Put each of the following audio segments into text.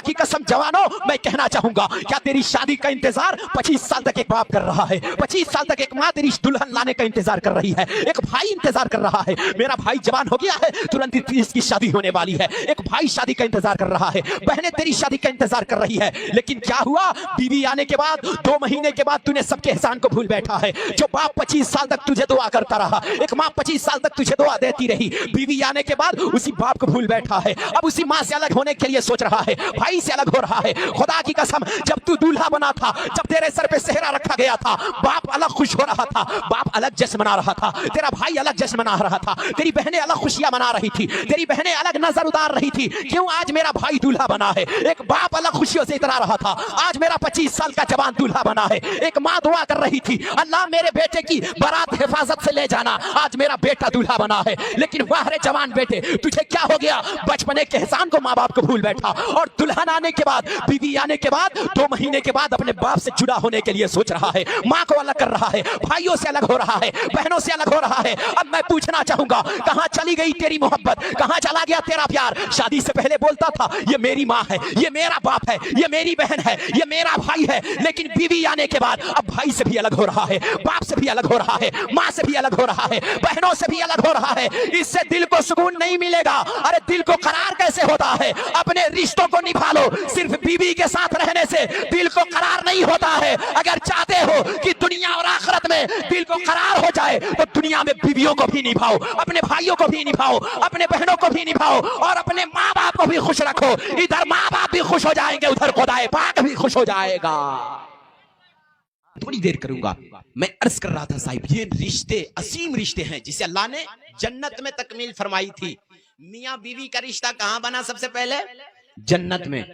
की कसम जवानों, मैं कहना चाहूंगा, क्या तेरी शादी का इंतजार 25 साल तक एक बाप कर रहा है? 25 साल तक एक माँ तेरी दुल्हन लाने का इंतजार कर रही है, एक भाई इंतजार कर रहा है। मेरा भाई जवान हो गया है, तुरंत इसकी शादी होने वाली है। एक भाई शादी का इंतजार कर रहा है, बहनें तेरी शादी का इंतजार कर रही है। लेकिन क्या हुआ? बीवी आने के बाद 2 महीने के बाद तूने सबके एहसान को भूल बैठा है। जो बाप 25 साल तक तुझे दुआ करता रहा, एक माँ 25 साल तक तुझे दुआ देती रही, बीवी आने के बाद उसी बाप को भूल बैठा है। अब उसी माँ से अलग होने के लिए सोच रहा है, भाई से अलग हो रहा है। खुदा की कसम, जब तू दूल्हा बना था, जब तेरे सर पे सेहरा रखा गया था, बाप अलग खुश हो रहा था, बाप अलग जश्न मना रहा था, तेरा भाई अलग जश्न मना रहा था, तेरी बहनें अलग खुशियां मना रही थी, तेरी बहनें अलग नजर उतार रही थी। क्यों? आज मेरा भाई दूल्हा बना है। एक बाप अलग खुशियों से इतरा रहा था, आज मेरा 25 साल का जवान दूल्हा बना है। एक माँ दुआ कर रही थी, अल्लाह मेरे बेटे की बारात हिफाजत से ले जाना, आज मेरा बेटा दूल्हा बना है। लेकिन वाह रे जवान बेटे, तुझे क्या हो गया? बचपने के एहसान को माँ बाप को भूल बैठा, और दुल्हन आने के बाद, बीवी आने के बाद, 2 महीने के बाद अपने बाप से जुड़ा होने के लिए सोच रहा है, माँ को अलग कर रहा है, भाइयों से अलग हो रहा है, बहनों से अलग हो रहा है। अब मैं पूछना चाहूंगा, कहां चली गई तेरी मोहब्बत? कहां चला गया तेरा प्यार? शादी से पहले बोलता था, ये मेरी माँ है, ये मेरा बाप है, ये मेरी बहन है, ये मेरा भाई है। लेकिन बीवी आने के बाद अब भाई से भी अलग हो रहा है, बाप से भी अलग हो रहा है, माँ से भी अलग हो रहा है, बहनों से भी अलग हो रहा है। इससे दिल को सुकून नहीं मिलेगा। अरे दिल को करार कैसे होता है? अपने रिश्तों को निभा लो। सिर्फ बीवी के साथ रहने से दिल को करार नहीं होता है। अगर चाहते हो कि दुनिया और आखिरत में दिल को करार हो जाए, तो दुनिया में बीवियों को भी निभाओ, अपने भाइयों को भी निभाओ, अपने बहनों को भी निभाओ, और अपने माँ बाप को भी खुश रखो। इधर माँ बाप भी खुश हो जाएंगे, उधर खुदाए पाक भी खुश हो जाएगा। थोड़ी देर करूंगा। मैं अर्ज कर रहा था साहिब, ये रिश्ते असीम रिश्ते हैं जिसे अल्लाह ने जन्नत में तकमील फरमाई थी। मियाँ बीवी का रिश्ता कहाँ बना? सबसे पहले जन्नत में।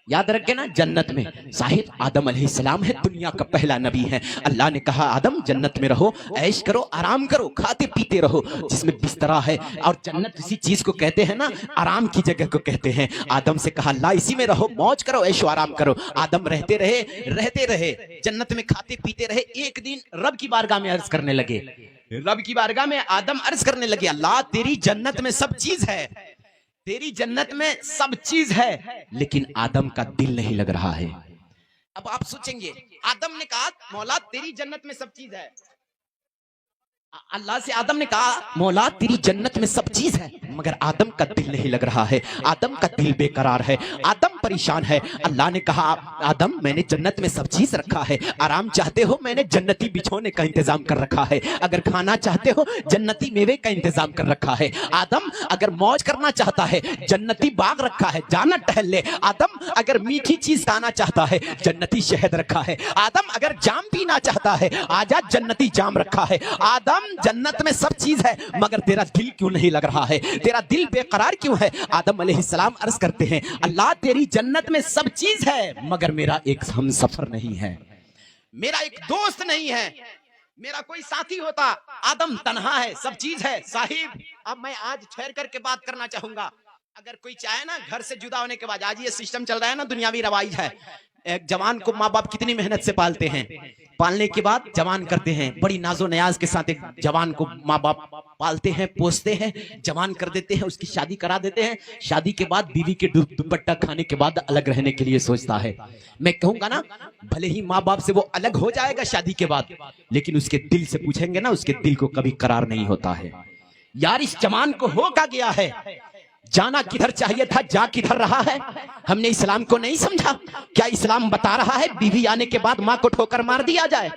याद रखे ना, जन्नत में। साहिब आदम अलैहिस्सलाम है, दुनिया का पहला नबी है। अल्लाह ने कहा, आदम जन्नत में रहो, ऐश करो, आराम करो, खाते पीते रहो, जिसमें बिस्तरा है। और जन्नत इसी चीज को कहते हैं ना, आराम की जगह को कहते हैं। आदम से कहा, अल्लाह इसी में रहो, मौज करो, ऐशो आराम करो। आदम रहते रहे जन्नत में, खाते पीते रहे। एक दिन रब की बारगाह में अर्ज करने लगे, रब की बारगाह में आदम अर्ज करने लगे, अल्लाह तेरी जन्नत में सब चीज है, तेरी जन्नत में सब चीज है, लेकिन आदम का दिल नहीं लग रहा है। अब आप सोचेंगे, आदम ने कहा, मौला तेरी जन्नत में सब चीज है। अल्लाह से आदम ने कहा, मौला तेरी जन्नत में सब चीज है, मगर आदम का दिल नहीं लग रहा है, आदम का दिल बेकरार है, आदम परेशान है। अल्लाह ने कहा, आदम मैंने जन्नत में सब चीज रखा है, आराम चाहते हो मैंने जन्नती बिछोने का इंतजाम कर रखा है, अगर खाना चाहते हो जन्नती मेवे का इंतजाम कर रखा है। आदम अगर मौज करना चाहता है जन्नती बाग रखा है, जाना टहल ले। आदम अगर मीठी चीज खाना चाहता है जन्नती शहद रखा है। आदम अगर जाम पीना चाहता है, आजा जन्नती जाम रखा है। आदम जन्नत में सब चीज है, मगर तेरा दिल क्यों नहीं लग रहा है? तेरा दिल बेकरार क्यों है? आदम अलैहिस्सलाम अर्ज करते हैं, अल्लाह तेरी जन्नत में सब चीज है, मगर मेरा एक हम सफर नहीं है, मेरा एक दोस्त नहीं है, मेरा कोई साथी होता। आदम तन्हा है, सब चीज है। साहिब अब मैं आज ठहर करके बात करना चाहूंगा। अगर कोई चाहे ना, घर से जुदा होने के बाद, आज ये सिस्टम चल रहा है ना, दुनियावी रवाइज है, एक जवान को माँ बाप कितनी मेहनत से पालते हैं, पालने के बाद जवान करते हैं, बड़ी नाजो नयाज के साथ एक जवान को माँ बाप पालते हैं, पोसते हैं, जवान कर देते हैं, उसकी शादी करा देते हैं। शादी के बाद बीवी के दुपट्टा खाने के बाद अलग रहने के लिए सोचता है। मैं कहूंगा ना, भले ही माँ बाप से वो अलग हो जाएगा शादी के बाद, लेकिन उसके दिल से पूछेंगे ना, उसके दिल को कभी करार नहीं होता है। यार इस जवान को हो क्या गया है? जाना किधर चाहिए था, जा किधर रहा है? हमने इस्लाम को नहीं समझा। क्या इस्लाम बता रहा है बीवी आने के बाद माँ को ठोकर मार दिया जाए?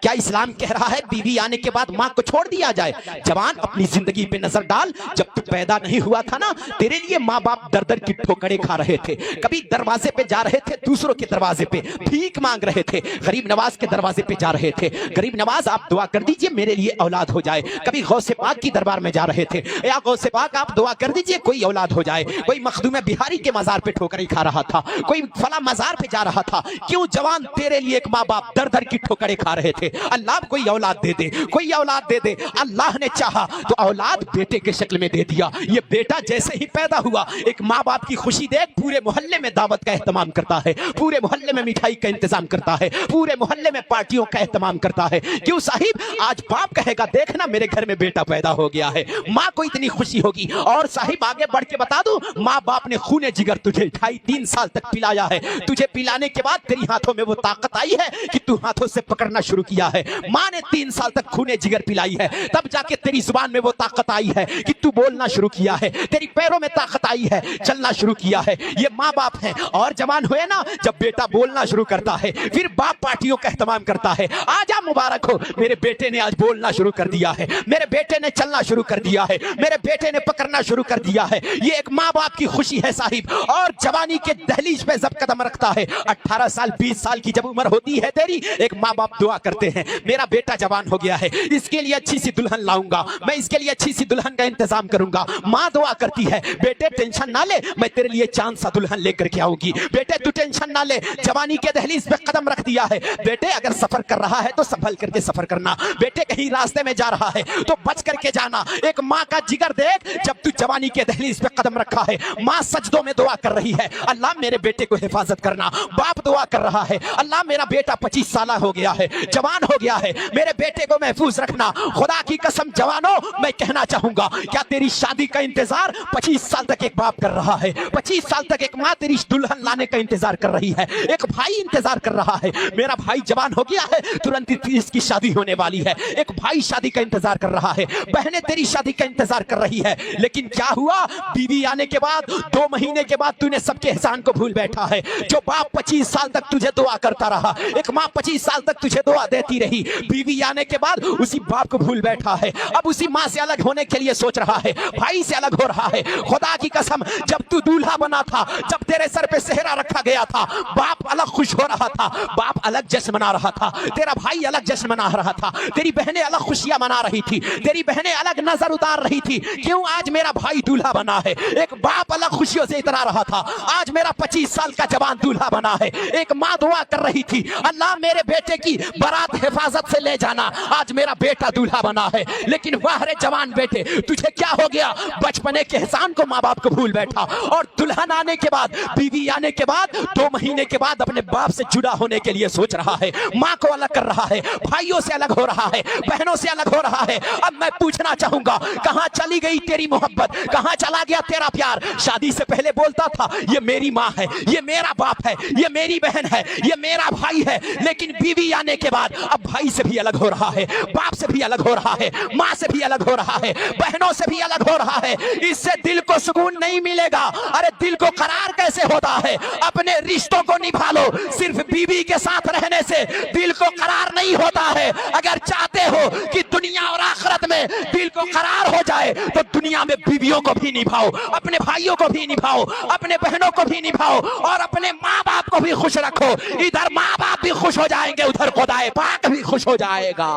क्या इस्लाम कह रहा है बीवी आने के बाद माँ को छोड़ दिया जाए? जवान अपनी जिंदगी पे नजर डाल। जब तू पैदा नहीं हुआ था ना, तेरे लिए माँ बाप दर दर की ठोकरें खा रहे थे। कभी दरवाजे पे जा रहे थे, दूसरों के दरवाजे पे भीख मांग रहे थे, गरीब नवाज के दरवाजे पे जा रहे थे, गरीब नवाज आप दुआ कर दीजिए मेरे लिए औलाद हो जाए। कभी गौसे पाक की दरबार में जा रहे थे, या गौसे पाक आप दुआ कर दीजिए कोई औलाद हो जाए। कोई मखदूम बिहारी के मजार पे ठोकरें खा रहा था, कोई फला मजार पे जा रहा था। क्यों जवान? तेरे लिए एक माँ बाप दर दर की ठोकरें खा रहे थे। है। अल्लाह कोई औलाद दे दे, कोई औलाद दे दे। अल्लाह ने चाहा तो औलाद बेटे के शक्ल में दे दिया। ये बेटा जैसे ही पैदा हुआ, एक माँ बाप की खुशी देख पूरे मोहल्ले में दावत का एहतमाम करता है, पूरे मोहल्ले में मिठाई का इंतजाम करता है, पूरे मोहल्ले में पार्टियों का एहतमाम करता है। क्यों साहिब? आज बाप कहेगा देखना मेरे घर में बेटा पैदा हो गया है, माँ को इतनी खुशी होगी। और साहिब आगे बढ़ के बता दूं, माँ बाप ने खूने जिगर तुझे 2.5-3 साल तक पिलाया है। तुझे पिलाने के बाद तेरी हाथों में वो ताकत आई है कि तू हाथों से पकड़ना शुरू किया है। माँ ने 3 साल तक खूने जिगर पिलाई है, तब जाके तेरी जुबान में वो ताकत आई है कि तू बोलना शुरू किया है। तेरी पैरों में ताकत आई है, चलना शुरू किया है। ये माँ बाप हैं। और जवान हुए ना, जब बेटा बोलना शुरू करता है फिर बाप पार्टियों का एहतमाम करता है। आजा मुबारक हो, मेरे बेटे ने आज बोलना शुरू कर दिया है, मेरे बेटे ने चलना शुरू कर दिया है, मेरे बेटे ने पकड़ना शुरू कर दिया है। ये एक माँ बाप की खुशी है साहिब। और जवानी के दहलीज पे जब कदम रखता है, 18 साल 20 साल की जब उम्र होती है तेरी, एक माँ बाप दुआ करते हैं मेरा बेटा जवान हो गया है, इसके लिए अच्छी सी दुल्हन लाऊंगा, मैं इसके लिए अच्छी सी दुल्हन का इंतजाम करूंगा। माँ दुआ करती है बेटे टेंशन ना ले, मैं तेरे लिए चांद सा दुल्हन लेकर के आऊंगी। बेटे तू टेंशन ना ले, जवानी के दहलीज पे कदम रख दिया है। बेटे अगर सफर कर रहा है तो संभल करके सफर करना। बेटे कहीं रास्ते में जा रहा है तो बच करके जाना। एक माँ का जिगर देख, जब तू जवानी के दहलीज पे कदम रखा है, माँ सजदों में दुआ कर रही है अल्लाह मेरे बेटे को हिफाजत करना। बाप दुआ कर रहा है अल्लाह मेरा बेटा 25 साल हो गया है, जवान हो गया है, मेरे बेटे को महफूज रखना। खुदा की कसम जवानों, मैं कहना चाहूंगा क्या तेरी शादी का इंतजार 25 साल तक एक बाप कर रहा है, 25 साल तक एक माँ तेरी दुल्हन लाने का इंतजार कर रही है, एक भाई इंतजार कर रहा है। मेरा भाई जवान हो गया है, तुरंत इसकी शादी होने वाली है। एक भाई शादी का इंतजार कर रहा है, बहनें तेरी शादी का इंतजार कर रही है। लेकिन क्या हुआ? बीवी आने के बाद 2 महीने के बाद तूने सबके एहसान को भूल बैठा है। जो बाप 25 साल तक तुझे दुआ करता रहा, एक माँ 25 साल तक तुझे दुआ देती रही, बीवी आने के बाद उसी बाप को भूल बैठा है। अब उसी माँ से अलग होने के लिए सोच रहा है, भाई से अलग हो रहा है। खुदा की कसम, जब तू दूल्हा बना था, जब तेरे सर पे सेहरा रखा गया था, बाप अलग खुश हो रहा था, बाप अलग जश्न मना रहा था, तेरा भाई अलग जश्न मना रहा था, तेरी बहनें अलग खुशियां मना रही थी, तेरी बहनें अलग नजर उतार रही थी। क्यों? आज मेरा भाई दूल्हा बना है। एक बाप अलग खुशियों से इतरा रहा था, आज मेरा 25 साल का जवान दूल्हा बना है। एक माँ दुआ कर रही थी अल्लाह मेरे बेटे की बारात हिफाजत से ले जाना, आज मेरा बेटा दूल्हा बना है। लेकिन वाह रे जवान बेटे, तुझे क्या हो गया? बचपने के एहसान को माँ बाप को भूल बैठा, और दुल्हन आने के बाद, बीवी आने के बाद 2 महीने के बाद अपने बाप से जुड़ा होने के लिए सोच रहा है। माँ को अलग कर रहा है, भाइयों से अलग हो रहा है, बहनों से अलग हो रहा है। अब मैं पूछना चाहूंगा, कहां चली गई तेरी मोहब्बत? कहां चला गया तेरा प्यार? शादी से पहले बोलता था ये मेरी माँ है, ये मेरा बाप है, ये मेरी बहन है, ये मेरा भाई है। लेकिन बीवी आने के बाद अब भाई से भी अलग हो रहा है, बाप से भी अलग हो रहा है, माँ से भी अलग हो रहा है, बहनों से भी अलग हो रहा है। इससे दिल को सुकून नहीं मिलेगा। अरे दिल को करार कैसे होता है? अपने रिश्तों को निभा लो। सिर्फ बीवी के साथ रहने से दिल को करार नहीं होता है। अगर चाहते हो कि दुनिया और आखिरत में दिल को करार हो जाए तो दुनिया में बीवियों को भी निभाओ, अपने भाइयों को भी निभाओ, अपने बहनों को भी निभाओ, और अपने माँ बाप को भी खुश रखो। इधर माँ बाप भी खुश हो जाएंगे, उधर खुदाए पाक भी खुश हो जाएगा।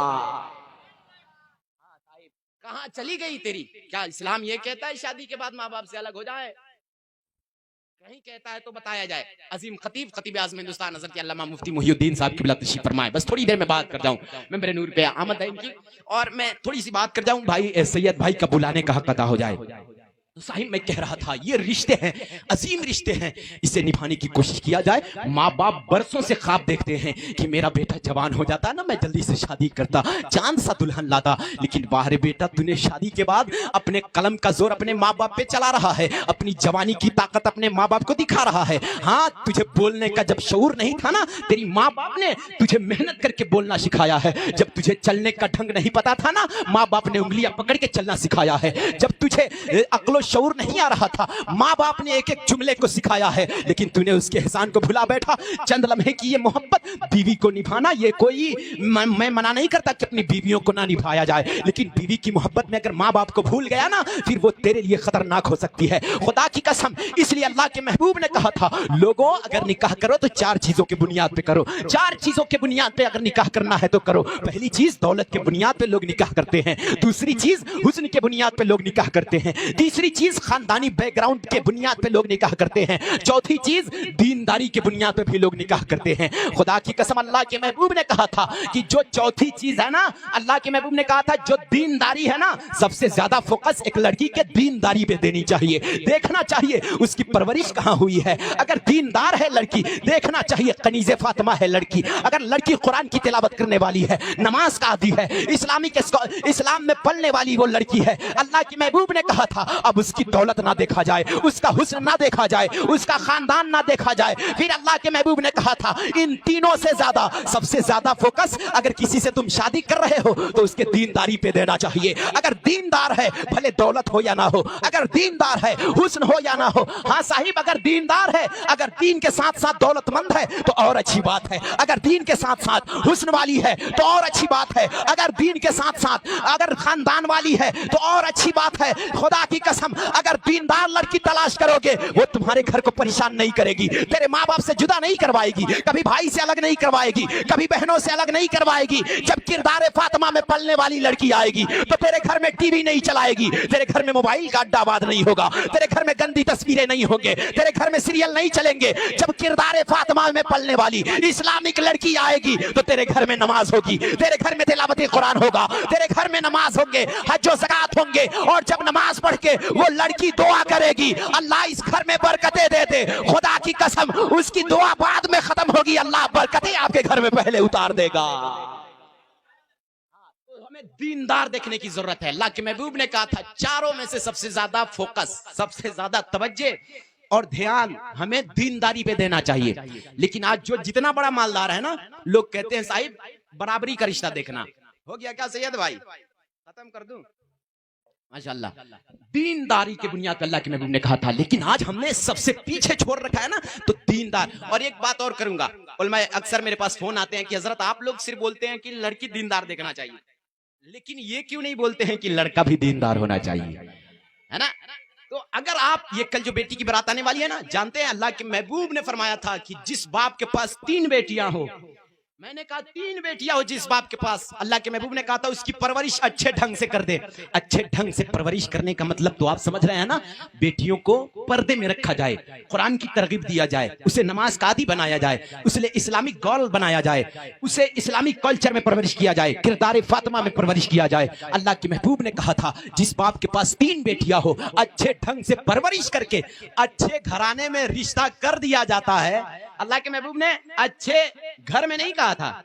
कहां चली गई तेरी? क्या इस्लाम ये कहता है शादी के बाद माँ बाप से अलग हो जाए? कहीं कहता है तो बताया जाए। अजीम खतीब आज़म हिंदुस्तान हज़रत अल्लामा मुफ्ती मुहिउद्दीन साहब की तशरीफ फरमाए। बस थोड़ी देर में बात कर जाऊं, मैं मेरे नूर पे आमद है इनकी, और मैं थोड़ी सी बात कर जाऊं। भाई सैयद भाई का बुलाने का हक अदा हो जाए। साहिब मैं कह रहा था ये रिश्ते हैं, अजीम रिश्ते हैं, इसे निभाने की कोशिश किया जाए। माँ बाप बरसों से ख्वाब देखते हैं कि मेरा बेटा जवान हो जाता ना, मैं जल्दी से शादी करता, चांद सा दुल्हन लाता। लेकिन बाहर बेटा तूने शादी के बाद अपने कलम का जोर अपने माँ बाप पे चला रहा है, अपनी जवानी की ताकत अपने माँ बाप को दिखा रहा है। हाँ, तुझे बोलने का जब शऊर नहीं था ना, तेरी माँ बाप ने तुझे मेहनत करके बोलना सिखाया है। जब तुझे चलने का ढंग नहीं पता था ना, माँ बाप ने उंगलियां पकड़ के चलना सिखाया है। जब तुझे अक्लो शऊर नहीं आ रहा था, माँ बाप ने एक एक जुमले को सिखाया है, लेकिन तूने उसके एहसान को भुला बैठा। चंद लम्हे की ये मोहब्बत, बीवी को निभाना, ये कोई मैं मना नहीं करता कि अपनी बीवियों को ना निभाया जाए, लेकिन बीवी की मोहब्बत में अगर माँ बाप को भूल गया ना, फिर वो तेरे लिए खतरनाक हो सकती है। खुदा की कसम, इसलिए अल्लाह के महबूब ने कहा था, लोगों अगर निकाह करो तो 4 चीजों की बुनियाद पे करो। 4 चीजों के बुनियाद पे अगर निकाह करना है तो करो। पहली चीज दौलत के बुनियाद पे लोग निकाह करते हैं, दूसरी चीज हुस्न के बुनियाद पे लोग निकाह करते हैं, तीसरी चीज खानदानी बैकग्राउंड के बुनियाद पे लोग निकाह करते हैं, चौथी चीज दीनदारी के बुनियाद पे भी लोग निकाह करते हैं। खुदा की कसम अल्लाह के महबूब ने कहा था कि जो चौथी चीज है ना, अल्लाह के महबूब ने कहा था जो दीनदारी है ना, सबसे ज्यादा फोकस एक लड़की के दीनदारी पे देनी चाहिए। देखना चाहिए उसकी परवरिश कहाँ हुई है। अगर दीनदार है लड़की, देखना चाहिए कनीज़े फातिमा है लड़की, अगर लड़की कुरान की तिलावत करने वाली है, नमाज का आदी है, इस्लाम में पढ़ने वाली वो लड़की है, अल्लाह के महबूब ने कहा था अब उसकी दौलत ना देखा जाए, उसका हुस्न ना देखा जाए, उसका खानदान ना देखा जाए। फिर अल्लाह के महबूब ने कहा था इन तीनों से ज्यादा, सबसे ज्यादा फोकस अगर किसी से तुम शादी कर रहे हो तो उसके दीनदारी पे देना चाहिए। अगर दीनदार है, भले दौलत हो या ना हो, अगर दीनदार है, हुस्न हो या ना हो, हाँ साहिब अगर दीनदार है, अगर दीन के साथ साथ दौलतमंद है तो और अच्छी बात है, अगर दीन के साथ साथ हुस्न वाली है तो और अच्छी बात है, अगर दीन के साथ साथ अगर खानदान वाली है तो और अच्छी बात है। खुदा की कसम अगर दीनदार लड़की तलाश करोगे वो तुम्हारे घर को परेशान नहीं करेगी, तेरे माँ बाप से जुदा नहीं करवाएगी, कभी भाई से अलग नहीं करवाएगी, कभी बहनों से अलग नहीं करवाएगी। जब किरदार फातिमा में पलने वाली लड़की आएगी तो तेरे घर में टीवी नहीं चलाएगी, तेरे घर में मोबाइल का अड्डा आबाद नहीं होगा, तेरे घर में गंदी तस्वीरें नहीं होंगे, तेरे घर में सीरियल नहीं चलेंगे। जब किरदार फातिमा में पलने वाली इस्लामिक लड़की आएगी तो तेरे घर में नमाज होगी, तेरे घर में तिलावत कुरान होगा, तेरे घर में नमाज होंगे, हज और ज़कात होंगे। और जब नमाज पढ़ के वो लड़की दुआ करेगी अल्लाह इस घर में बरकतें दे दे, खुदा की कसम उसकी दुआ बाद में खत्म होगी, अल्लाह बरकतें आपके घर में पहले उतार देगा। हमें दीनदार देखने की जरूरत है। अल्लाह के महबूब ने कहा था चारों में से सबसे ज्यादा फोकस, सबसे ज्यादा तवज्जो और ध्यान हमें दीनदारी पे देना चाहिए। लेकिन आज जो जितना बड़ा मालदार है ना, लोग कहते हैं साहिब बराबरी का रिश्ता देखना। हो गया क्या सैयद भाई, खत्म कर दूं? माशाअल्लाह, दीनदारी के बुनियाद पर अल्लाह के महबूब ने कहा था। लेकिन आज हमने सबसे पीछे छोड़ रखा है ना, तो दीनदार। और एक बात और करूंगा, उलमा अक्सर मेरे पास फोन आते हैं कि हजरत आप लोग सिर्फ बोलते हैं कि लड़की दीनदार देखना चाहिए, लेकिन ये क्यों नहीं बोलते हैं कि लड़का भी दीनदार होना चाहिए, है ना? तो अगर आप ये कल जो बेटी की बारात आने वाली है ना, जानते हैं अल्लाह के महबूब ने फरमाया था कि जिस बाप के पास 3 बेटियां हो, मैंने कहा 3 बेटियां हो जिस बाप के पास, अल्लाह के महबूब ने कहा था उसकी परवरिश अच्छे ढंग से कर दे। अच्छे ढंग से परवरिश करने का मतलब तो आप समझ रहे हैं ना, बेटियों को पर्दे में रखा जाए, कुरान की तरगीब दिया जाए, उसे नमाज का आदी बनाया जाए, उसे इस्लामिक गर्ल बनाया जाए, उसे इस्लामिक कल्चर में परवरिश किया जाए, किरदार फातिमा में परवरिश किया जाए। अल्लाह के महबूब ने कहा था जिस बाप के पास 3 बेटियां हो, अच्छे ढंग से परवरिश करके अच्छे घराने में रिश्ता कर दिया जाता है। अल्लाह के महबूब ने अच्छे घर में नहीं कहा था,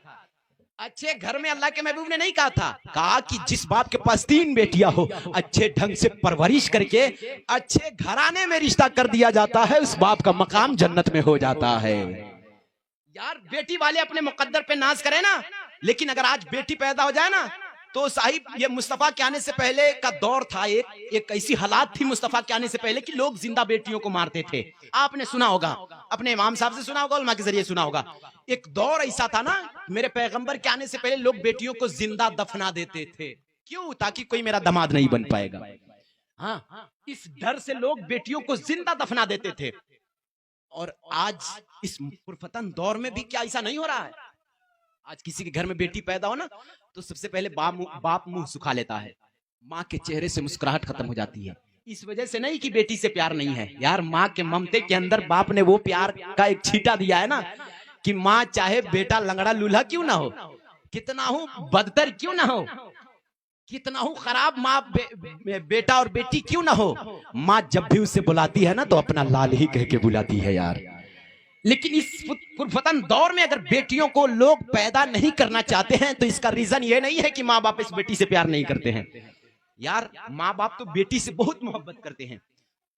अच्छे घर में अल्लाह के महबूब ने नहीं कहा था, कहा कि जिस बाप के पास 3 बेटियां हो, अच्छे ढंग से परवरिश करके अच्छे घराने में रिश्ता कर दिया जाता है, उस बाप का मकाम जन्नत में हो जाता है। यार बेटी वाले अपने मुकद्दर पे नाज करें ना, लेकिन अगर आज बेटी पैदा हो जाए ना, तो साहिब ये मुस्तफा के आने से पहले का दौर था, एक ऐसी हालात थी मुस्तफा के आने से पहले कि लोग जिंदा बेटियों को मारते थे। आपने सुना होगा, अपने इमाम साहब से सुना होगा, उलमा के जरिए सुना होगा। एक दौर ऐसा था ना, मेरे पैगंबर के आने से पहले लोग बेटियों को जिंदा दफना देते थे। क्यों? ताकि कोई मेरा दामाद नहीं बन पाएगा। हाँ, इस डर से लोग बेटियों को जिंदा दफना देते थे। और आज इस पुरफतन दौर में भी क्या ऐसा नहीं हो रहा है? आज किसी के घर में बेटी पैदा हो ना, तो सबसे पहले बाप मुंह सुखा लेता है, माँ के चेहरे से मुस्कुराहट खत्म हो जाती है। इस वजह से नहीं कि बेटी से प्यार नहीं है, यार माँ के ममते के अंदर बाप ने वो प्यार का एक छींटा दिया है ना, कि माँ चाहे बेटा लंगड़ा लूल्हा क्यों ना हो, कितना हो बदतर क्यों ना हो, कितना हो खराब माँ बेटा और बेटी क्यों ना हो, माँ जब भी उसे बुलाती है ना तो अपना लाल ही कह के बुलाती है यार। लेकिन इस पुरफतन दौर में अगर बेटियों को लोग पैदा नहीं करना चाहते हैं तो इसका रीजन ये नहीं है कि माँ बाप इस बेटी से प्यार नहीं करते हैं। यार माँ बाप तो बेटी से बहुत मोहब्बत करते हैं,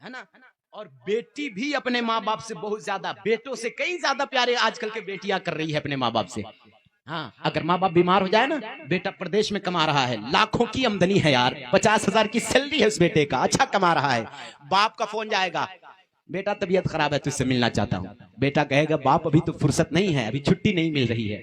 है ना? और बेटी भी अपने माँ बाप से बहुत ज्यादा, बेटों से कई ज्यादा प्यारे आजकल के बेटियां कर रही है अपने माँ बाप से। हाँ, अगर माँ बाप बीमार हो जाए ना, बेटा प्रदेश में कमा रहा है, लाखों की आमदनी है यार, 50,000 की सैलरी है उस बेटे का, अच्छा कमा रहा है, बाप का फोन जाएगा, बेटा तबीयत खराब है तुझसे मिलना चाहता हूँ। बेटा कहेगा बाप अभी तो फुर्सत नहीं है, अभी छुट्टी नहीं मिल रही है।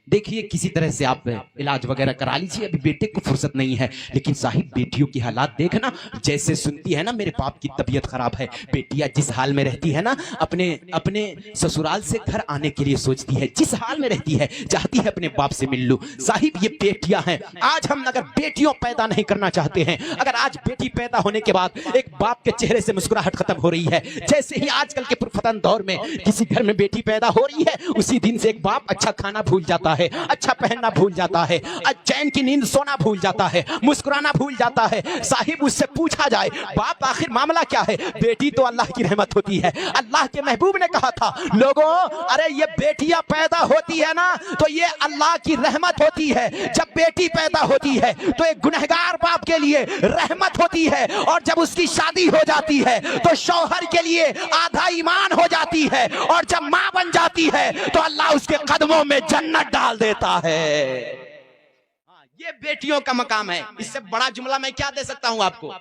देखिए किसी तरह से आप इलाज वगैरह करा लीजिए, अभी बेटे को फुर्सत नहीं है। लेकिन साहिब बेटियों की हालात देखना, जैसे सुनती है ना मेरे बाप की तबीयत खराब है, बेटियां जिस हाल में रहती है ना, अपने अपने ससुराल से घर आने के लिए सोचती है, जिस हाल में रहती है चाहती है अपने बाप से मिल लूं। साहिब ये बेटियां हैं। आज हम अगर बेटियों पैदा नहीं करना चाहते हैं, अगर आज बेटी पैदा होने के बाद एक बाप के चेहरे से मुस्कुराहट खत्म हो रही है, जैसे ही आजकल के पुरफतन दौर में किसी घर में बेटी पैदा हो रही है, उसी दिन से एक बाप अच्छा खाना भूल जाता है, अच्छा पहनना भूल जाता है, चैन की नींद सोना भूल जाता है, मुस्कुराना भूल जाता है। साहिब उससे पूछा जाए बाप आखिर मामला क्या है? बेटी तो अल्लाह की रहमत होती है। अल्लाह के महबूब ने कहा था लोगों, अरे ये बेटियां पैदा होती है ना तो ये अल्लाह की रहमत होती है। जब बेटी पैदा होती है तो एक गुनहगार बाप के लिए रहमत होती है, और जब उसकी शादी हो जाती है तो शौहर के लिए आधा ईमान हो जाती है, और जब मां बन जाती है तो अल्लाह उसके कदमों में जन्नत डाल देता है। ये बेटियों का मकाम है। इससे बड़ा जुमला मैं क्या दे सकता हूं आपको?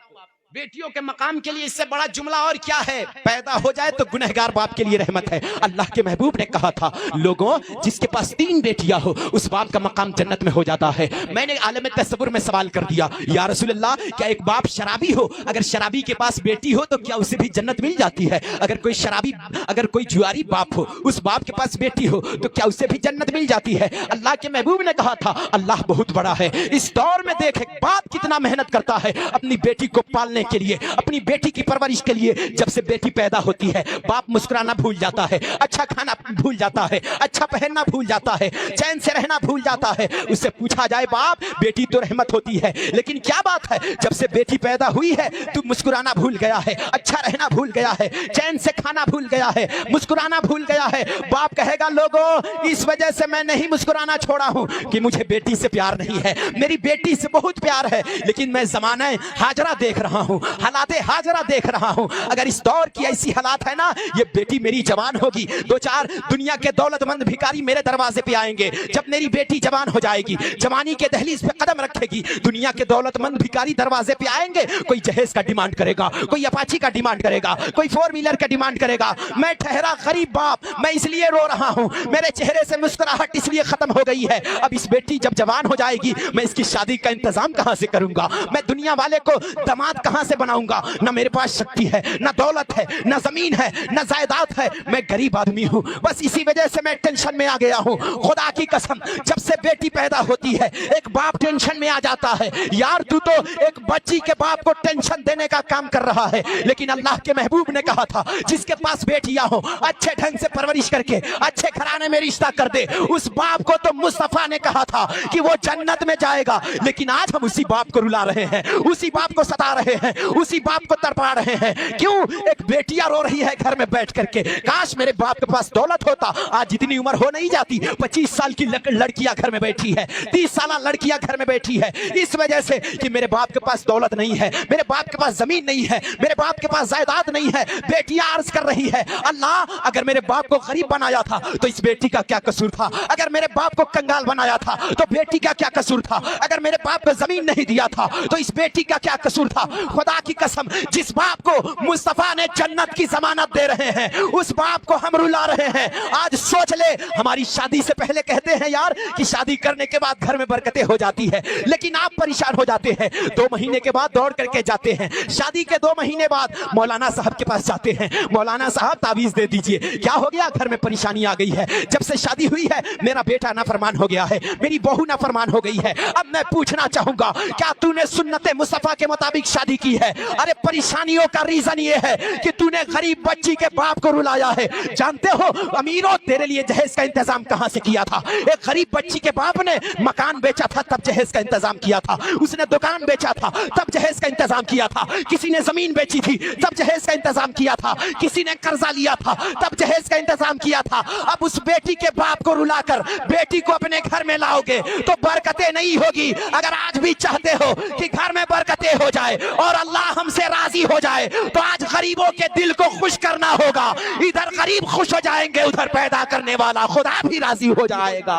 बेटियों के मकाम के लिए इससे बड़ा जुमला और क्या है? पैदा हो जाए तो गुनहगार बाप के लिए रहमत है। अल्लाह के महबूब ने कहा था लोगों, जिसके पास 3 बेटियां हो उस बाप का मकाम जन्नत में हो जाता है। मैंने आलम तसव्वुर में सवाल कर दिया, या रसूल अल्लाह, क्या एक बाप शराबी हो, अगर शराबी के पास बेटी हो तो क्या उसे भी जन्नत मिल जाती है? अगर कोई जुआरी बाप हो, उस बाप के पास बेटी हो तो क्या उसे भी जन्नत मिल जाती है? अल्लाह के महबूब ने कहा था अल्लाह बहुत बड़ा है। इस दौर में देख बाप कितना मेहनत करता है अपनी बेटी को पालने के लिए, अपनी बेटी की परवरिश के लिए। जब से बेटी पैदा होती है बाप मुस्कुराना भूल जाता है, अच्छा खाना भूल जाता है, अच्छा पहनना भूल जाता है, चैन से रहना भूल जाता है। उससे पूछा जाए बाप, बेटी तो रहमत होती है, लेकिन क्या बात है जब से बेटी पैदा हुई है तू मुस्कुराना भूल गया है, अच्छा रहना भूल गया है, चैन से खाना भूल गया है, मुस्कुराना भूल गया है। बाप कहेगा लोगों, इस वजह से मैं नहीं मुस्कुराना छोड़ा हूं कि मुझे बेटी से प्यार नहीं है, मेरी बेटी से बहुत प्यार है, लेकिन मैं ज़माना हाजरा देख रहा हूं, हालाते हाजरा देख रहा हूं। अगर इस दौर की ऐसी हालात है ना, ये बेटी मेरी जवान होगी, 2-4 दुनिया के दौलतमंद भिखारी मेरे दरवाजे पे आएंगे। जब मेरी बेटी जवान हो जाएगी, जवानी के दहलीज पे कदम रखेगी, दुनिया के दौलतमंद भिखारी दरवाजे पे आएंगे। कोई जहेज का डिमांड करेगा, कोई अपाची का डिमांड करेगा, कोई 4 व्हीलर का डिमांड करेगा। मैं ठहरा गरीब बाप, मैं इसलिए रो रहा हूं, मेरे चेहरे से मुस्कुराहट इसलिए खत्म हो गई है। अब इस बेटी जब जवान हो जाएगी, मैं इसकी शादी का इंतजाम कहां से करूंगा? मैं दुनिया वाले को दामाद कहां से बनाऊंगा? ना मेरे पास शक्ति है, ना दौलत है, ना जमीन है, ना जायदाद है, मैं गरीब आदमी हूं। बस इसी वजह से मैं टेंशन में आ गया हूं। खुदा की कसम, जब से बेटी पैदा होती है एक बाप टेंशन में आ जाता है। यार तू तो एक बच्ची के बाप को टेंशन देने का काम कर रहा है, लेकिन अल्लाह के महबूब ने कहा था जिसके पास बेटियां हो अच्छे ढंग से परवरिश करके अच्छे घराने में रिश्ता कर दे, उस बाप को तो मुस्तफा ने कहा था कि वो जन्नत में जाएगा। लेकिन आज हम उसी बाप को रुला रहे हैं, उसी बाप को सता रहे हैं, उसी बाप को तड़पा रहे हैं। क्यों? एक बेटियां रो रही है घर में बैठ करके, काश मेरे बाप के पास दौलत होता। आज इतनी उम्र हो नहीं जाती, 25 साल की लड़कियां घर में बैठी है, 30 साल लड़कियां घर में बैठी है, इस वजह से कि मेरे बाप के पास दौलत नहीं है, मेरे बाप के पास जमीन नहीं है, मेरे बाप के पास जायदाद नहीं है। बेटियां अर्ज कर रही है अल्लाह, अगर मेरे बाप को गरीब बनाया था तो इस बेटी का क्या कसूर था? अगर मेरे बाप को कंगाल बनाया था तो बेटी का क्या कसूर था? अगर मेरे बाप को जमीन नहीं दिया था तो इस बेटी का क्या कसूर था? खुदा की कसम, जिस बाप को मुस्तफा ने जन्नत की जमानत दे रहे हैं उस बाप को हम रुला रहे हैं। आज सोच ले, हमारी शादी से पहले कहते हैं यार कि शादी करने के बाद घर में बरकतें हो जाती है, लेकिन आप परेशान हो जाते हैं। 2 महीने के बाद दौड़ करके जाते हैं, शादी के 2 महीने बाद मौलाना साहब के पास जाते हैं, मौलाना साहब तावीज दे दीजिए। क्या हो गया? घर में परेशानी आ गई है, जब से शादी हुई है मेरा बेटा नाफरमान हो गया है, मेरी बहू नाफरमान हो गई है। अब मैं पूछना चाहूंगा, क्या तूने सुन्नत मुस्तफा के मुताबिक शादी की है? अरे परेशानियों का रीजन ये है कि तूने गरीब बच्ची के बाप को रुलाया है। जानते हो अमीरों, तेरे लिए जहेज का इंतजाम कहां से किया था? एक गरीब बच्ची के बाप ने मकान बेचा था तब जहेज का इंतजाम किया था, उसने दुकान बेचा था तब जहेज का इंतजाम किया था, किसी ने जमीन बेची थी तब जहेज का इंतजाम किया था, किसी ने कर्जा लिया था तब जहेज का इंतजाम किया था। अब उस बेटी के बाप को रुलाकर बेटी को अपने घर में लाओगे तो बरकतें नहीं होगी। अगर आज भी चाहते हो कि घर में बरकतें हो जाए और अल्लाह हमसे राजी हो जाए तो आज गरीबों के दिल को खुश करना होगा। इधर गरीब खुश हो जाएंगे, उधर पैदा करने वाला खुदा भी राजी हो जाएगा।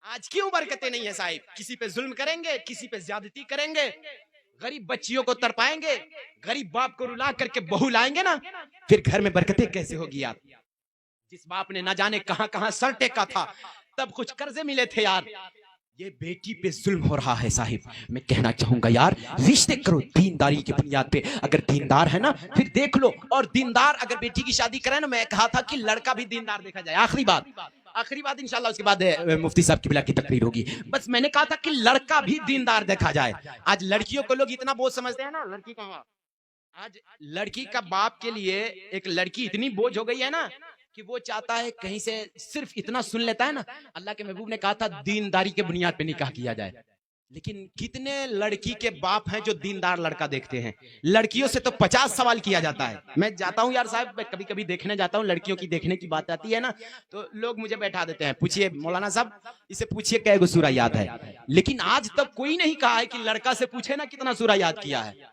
आज क्यों बरकतें नहीं है साहिब? किसी पे जुल्म करेंगे, किसी पे ज्यादती करेंगे, गरीब बच्चियों को तरपाएंगे, गरीब बाप को रुला करके बहू लाएंगे ना, फिर घर में बरकतें कैसे होगी? आप जिस बाप ने ना जाने कहां कहां सर टेका था, तब कुछ कर्जे मिले थे यार, ये बेटी पे जुल्म हो रहा है साहिब। मैं कहना चाहूंगा यार, रिश्ते करो दीनदारी की बुनियाद पे। अगर दीनदार है ना फिर देख लो, और दीनदार अगर बेटी की शादी करे ना, मैं कहा था कि लड़का भी दीनदार देखा जाए। आखिरी बात इंशाल्लाह, उसके बाद मुफ्ती साहब की बिला की तकरीर होगी। बस मैंने कहा था कि लड़का भी दीनदार देखा जाए। आज लड़कियों को लोग इतना बोझ समझते हैं ना, लड़की कहाँ, आज लड़की का बाप के लिए एक लड़की इतनी बोझ हो गई है ना कि वो चाहता है कहीं से सिर्फ इतना सुन लेता है ना, अल्लाह के महबूब ने कहा था दीनदारी के बुनियाद पे निकाह किया जाए। लेकिन कितने लड़की के बाप हैं जो दीनदार लड़का देखते हैं। लड़कियों से तो 50 सवाल किया जाता है। मैं जाता हूं यार साहब, मैं कभी कभी देखने जाता हूं, लड़कियों की देखने की बात आती है ना, तो लोग मुझे बैठा देते हैं, पूछिए मौलाना साहब इसे पूछिए कै गो सूरा याद है। लेकिन आज तक कोई नहीं कहा है कि लड़का से पूछे ना कितना सूरा याद किया है।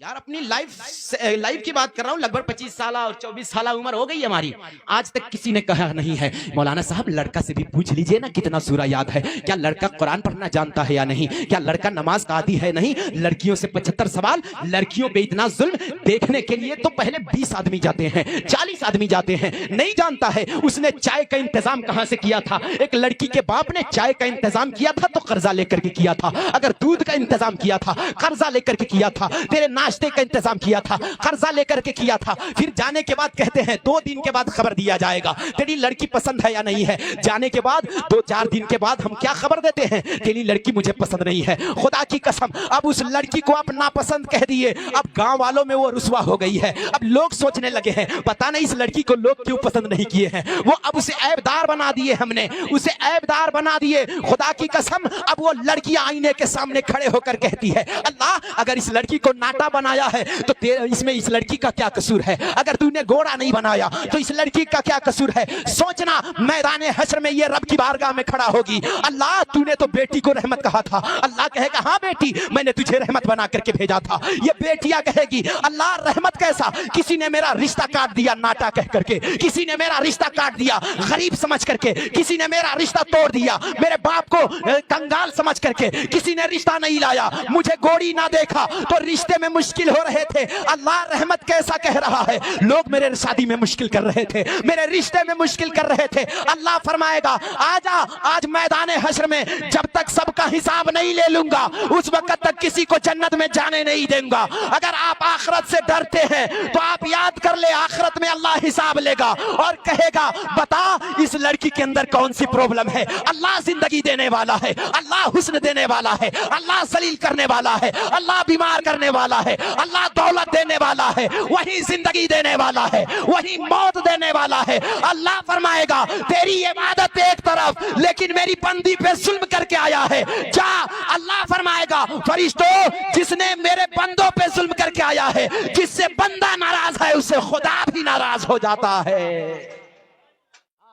यार अपनी लाइफ की बात कर रहा हूँ, लगभग 25 साल और 24 साल उम्र हो गई हमारी, आज तक किसी ने कहा नहीं है मौलाना साहब लड़का से भी पूछ लीजिए ना कितना सूरा याद है, क्या लड़का कुरान पढ़ना जानता है या नहीं, क्या लड़का नमाज का आदी है नहीं। लड़कियों से 75 सवाल, लड़कियों पे इतना जुल्म। देखने के लिए तो पहले 20 आदमी जाते हैं, 40 आदमी जाते हैं, नहीं जानता है उसने चाय का इंतजाम कहां से किया था। एक लड़की के बाप ने चाय का इंतजाम किया था तो कर्जा लेकर के किया था, अगर दूध का इंतजाम किया था कर्जा लेकर के किया था, तेरे नाश्ते का इंतजाम किया था कर्जा लेकर के किया था। फिर जाने के बाद कहते हैं 2 दिन के बाद खबर दिया जाएगा तेरी लड़की पसंद है या नहीं है। जाने के बाद 2-4 दिन के बाद हम क्या खबर देते हैं, तेरी लड़की मुझे पसंद नहीं है। खुदा की कसम अब उस लड़की को आप नापसंद कह दिए, अब गांव वालों में वो रुसवा हो गई है। अब लोग सोचने लगे हैं पता नहीं इस लड़की को लोग क्यों पसंद नहीं किए हैं, वो अब उसे ऐबदार बना दिए, हमने उसे ऐबदार बना दिए। खुदा की कसम अब वो लड़की आईने के सामने खड़े होकर कहती है अल्लाह अगर इस लड़की को नाटा बनाया है तो इसमें इस लड़की का क्या कसूर है, अगर तूने घोड़ा नहीं बनाया तो इस लड़की का क्या कसूर है। सोचना मैदान हश्र में ये रब की बारगाह में खड़ा होगी, अल्लाह तूने तो बेटी को रहमत कहा था। अल्लाह कहेगा हाँ बेटी मैंने तुझे रहमत बना करके भेजा था। ये बेटियां कहेगी अल्लाह रहमत कैसा, किसी ने मेरा रिश्ता काट दिया नाटा कह करके, किसी ने मेरा रिश्ता काट दिया गरीब समझ करके, किसी ने मेरा रिश्ता तोड़ दिया, मेरे बाप को कंगाल समझ करके, किसी ने रिश्ता नहीं लाया, मुझे गोड़ी ना देखा तो रिश्ते में मुश्किल हो रहे थे। अल्लाह रहमत कैसा कह रहा है, लोग मेरे शादी में मुश्किल कर रहे थे, मेरे रिश्ते में मुश्किल कर रहे थे। अल्लाह फरमाएगा आजा आज मैदान हश्र में जब तक सबका हिसाब नहीं ले लूंगा उस वक्त तक किसी को जन्नत में जाने नहीं दूंगा। अगर आप आखिरत से डरते हैं तो आप याद कर ले आखिरत में अल्लाह हिसाब लेगा और कहेगा बता इस लड़की के अंदर कौन सी प्रॉब्लम है। अल्लाह जिंदगी देने वाला है, अल्लाह हुस्न देने वाला है, अल्लाह जलील करने वाला है, अल्लाह बीमार करने वाला है, अल्लाह दौलत देने वाला है, वही जिंदगी देने वाला है, वही मौत देने वाला है। अल्लाह फरमाएगा तेरी इबादत एक तरफ लेकिन मेरी बंदी पे जुल्म करके आया है, जा। अल्लाह फरमाएगा फरिश्तों जिसने मेरे बंदों पे जुल्म करके आया है, जिससे बंदा नाराज है उससे खुदा भी नाराज हो जाता है।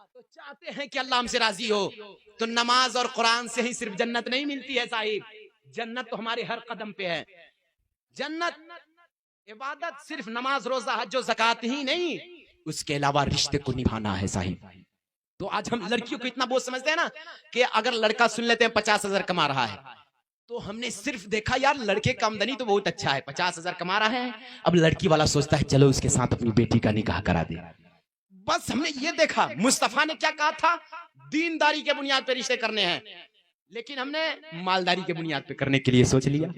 तो चाहते हैं कि अल्लाह हमसे राजी हो तो नमाज और कुरान से ही सिर्फ जन्नत नहीं मिलती है साहिब, जन्नत तो हमारे हर कदम पे है। जन्नत इबादत सिर्फ नमाज रोजा हज और ज़कात ही नहीं, उसके अलावा रिश्ते को निभाना है साहिब। तो आज हम लड़कियों को इतना बोझ समझते हैं ना कि अगर लड़का सुन लेते हैं 50,000 कमा रहा है तो हमने सिर्फ देखा यार लड़के का आमदनी तो बहुत अच्छा है, 50,000 कमा रहा है, अब लड़की वाला सोचता है चलो उसके साथ अपनी बेटी का निकाह करा दे। बस हमने ये देखा मुस्तफा ने क्या कहा था, दीनदारी के बुनियाद पे रिश्ते करने हैं, लेकिन हमने मालदारी के बुनियाद पे करने के लिए सोच लिया।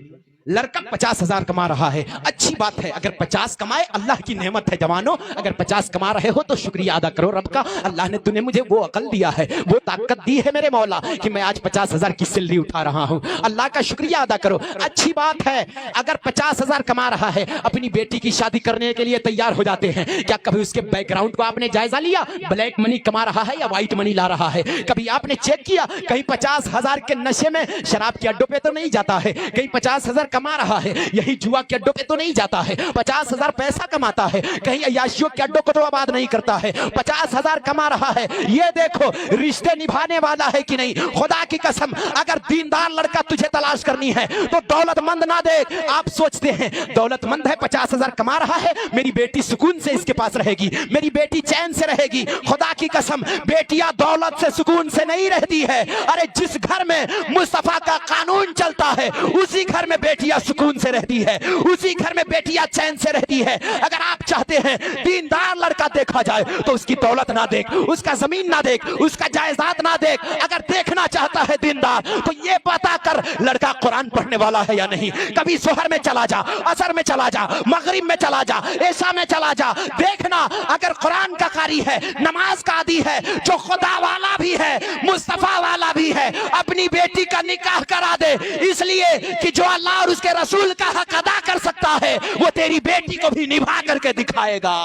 लड़का 50,000 कमा रहा है, अच्छी बात है, अगर 50 कमाए अल्लाह की नेमत है जवानों, अगर 50 कमा रहे हो तो शुक्रिया अदा करो रब का, अल्लाह ने तूने मुझे वो अकल दिया है, वो ताकत दी है मेरे मौला कि मैं आज 50,000 की सैलरी उठा रहा हूँ, अल्लाह का शुक्रिया अदा करो। अच्छी बात है, अगर 50,000 कमा रहा है अपनी बेटी की शादी करने के लिए तैयार हो जाते हैं, क्या कभी उसके बैकग्राउंड को आपने जायजा लिया, ब्लैक मनी कमा रहा है या व्हाइट मनी ला रहा है, कभी आपने चेक किया कहीं 50,000 के नशे में शराब के अड्डों पे तो नहीं जाता है, कहीं 50,000 कमा रहा है यही जुआ के अड्डों पे तो नहीं जाता है, 50,000 पैसा कमाता है कहीं अय्याशियों के अड्डों को तो आबाद नहीं करता है, 50,000 कमा रहा है, ये देखो रिश्ते निभाने वाला है कि नहीं। खुदा की कसम अगर दीनदार लड़का तुझे तलाश करनी है तो दौलतमंद ना दे। आप सोचते हैं दौलतमंद है 50,000 कमा रहा है, मेरी बेटी सुकून से इसके पास रहेगी, मेरी बेटी चैन से रहेगी। खुदा की कसम बेटियां दौलत से सुकून से नहीं रहती है। अरे जिस घर में मुस्तफा का कानून चलता है उसी घर में बेटी بیٹیاں سکون سے رہتی ہے, اسی گھر میں بیٹیاں چین سے رہتی ہے. اگر آپ چاہتے ہیں دیندار لڑکا دیکھا جائے تو اس کی دولت نہ دیکھ, اس کا زمین نہ دیکھ, اس کا جائیداد نہ دیکھ. اگر دیکھنا چاہتا ہے دیندار تو یہ پتا کر لڑکا قرآن پڑھنے والا ہے یا نہیں. کبھی ظہر میں چلا جا, عصر میں چلا جا, مغرب میں چلا جا, عشاء میں چلا جا, دیکھنا اگر قرآن کا قاری ہے, نماز کا عادی ہے, جو خدا والا بھی ہے, مصطفیٰ والا بھی ہے, اپنی بیٹی کا نکاح کرا دے. اس لیے کہ جو اللہ اور اس کے رسول کا حق ادا کر سکتا ہے وہ تیری بیٹی کو بھی نبھا کر کے دکھائے گا.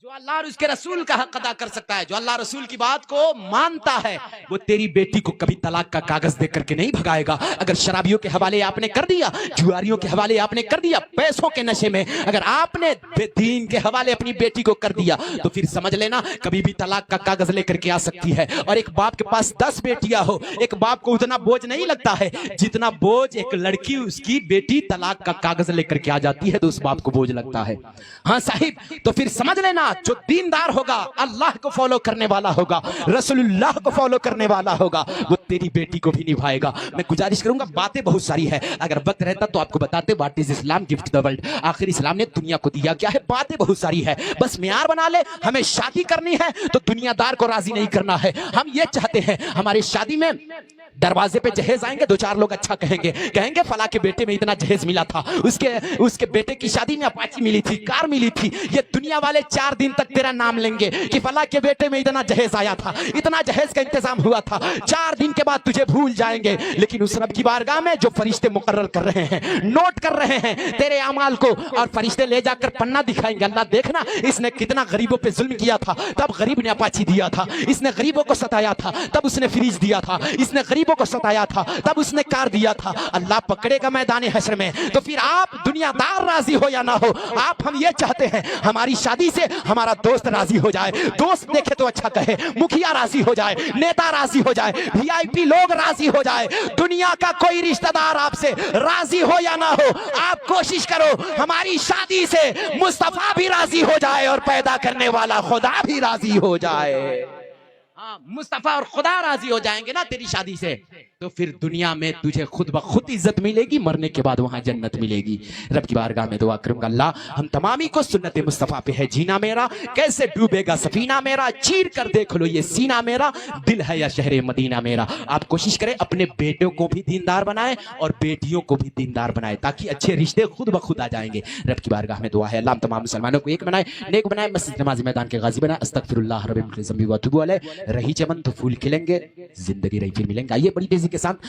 جو اللہ اور اس کے رسول کا حق ادا کر سکتا ہے, جو اللہ رسول کی بات کو مانتا ہے, وہ تیری بیٹی کو کبھی طلاق کا کاغذ دے کر کے نہیں بھگائے گا. اگر شرابیوں کے حوالے آپ نے کر دیا, جواریوں کے حوالے آپ نے کر دیا, پیسوں کے نشے میں اگر آپ نے دین کے حوالے اپنی بیٹی کو کر دیا تو پھر سمجھ لینا کبھی بھی طلاق کا کاغذ لے کر کے آ سکتی ہے. اور ایک باپ کے پاس 10 بیٹیاں ہو, ایک باپ کو اتنا بوجھ نہیں لگتا ہے جتنا بوجھ ایک لڑکی اس کی بیٹی طلاق کا کاغذ لے کر کے آ جاتی ہے تو اس باپ کو بوجھ لگتا ہے. ہاں صاحب, تو پھر سمجھ لینا جو دیندار ہوگا, اللہ کو فالو کرنے والا ہوگا, رسول اللہ کو فالو کرنے والا ہوگا, وہ تیری بیٹی کو بھی نبھائے گا. میں گزارش کروں گا, باتیں بہت ساری ہے, اگر وقت رہتا تو آپ کو بتاتے what is Islam gift the world, آخر اسلام نے دنیا کو دیا کیا ہے. باتیں بہت ساری ہے, بس معیار بنا لے. ہمیں شادی کرنی ہے تو دنیا دار کو راضی نہیں کرنا ہے. ہم یہ چاہتے ہیں ہماری شادی میں دروازے پہ جہیز آئیں گے, 2-4 لوگ اچھا کہیں گے فلاں کے بیٹے میں اتنا جہیز ملا تھا, اس کے بیٹے کی شادی میں اپاچی ملی تھی, کار ملی تھی. یہ دنیا والے 4 دن تک تیرا نام لیں گے کہ فلاں کے بیٹے میں اتنا جہیز آیا تھا, اتنا جہیز کا انتظام ہوا تھا. 4 دن کے بعد تجھے بھول جائیں گے. لیکن اس رب کی بارگاہ میں جو فرشتے مقرر کر رہے ہیں, نوٹ کر رہے ہیں تیرے اعمال کو, اور فرشتے لے جا کر پنہ دکھائیں گے, اللہ دیکھنا اس نے کتنا غریبوں پہ ظلم کیا تھا, تب غریب نے اپاچی دیا تھا. اس نے غریبوں کو ستایا تھا, تب اس نے فریج دیا تھا. اس نے غریبوں کو ستایا تھا, تب اس نے کار دیا تھا. اللہ پکڑے گا میدان حشر میں. تو پھر آپ دنیا دار راضی ہو یا نہ ہو, آپ ہم یہ چاہتے ہیں ہماری شادی سے ہمارا دوست راضی ہو جائے, دوست دیکھے تو اچھا کہے, مکھیا راضی ہو جائے, نیتا راضی ہو جائے, VIP لوگ راضی ہو جائے. دنیا کا کوئی رشتہ دار آپ سے راضی ہو یا نہ ہو, آپ کوشش کرو ہماری شادی سے مصطفیٰ بھی راضی ہو جائے اور پیدا کرنے والا خدا بھی راضی ہو جائے. مصطفیٰ اور خدا راضی ہو جائیں گے نا تیری شادی سے, تو پھر دنیا میں تجھے خود بخود عزت ملے گی, مرنے کے بعد وہاں جنت ملے گی. رب کی بارگاہ میں دعا کروں گا, اللہ ہم تمامی کو سنت مصطفیٰ پہ ہے جینا میرا, کیسے ڈوبے گا سفینہ میرا, چیر کر دیکھ لو یہ سینہ میرا, دل ہے یا شہر مدینہ میرا. آپ کوشش کریں اپنے بیٹوں کو بھی دیندار بنائیں اور بیٹیوں کو بھی دیندار بنائیں, تاکہ اچھے رشتے خود بخود آ جائیں گے. رب کی بارگاہ میں دعا ہے, اللہ ہم تمام مسلمانوں کو ایک بنائے, نیک بنائے, مسجد نماز میدان کے غازی بنائے. استغفر اللہ رب العزت و اتوب الیہ. رہی چمن تو پھول کھلیں گے, زندگی رہی پھر ملیں گے. آئیے بڑی تیزی کے ساتھ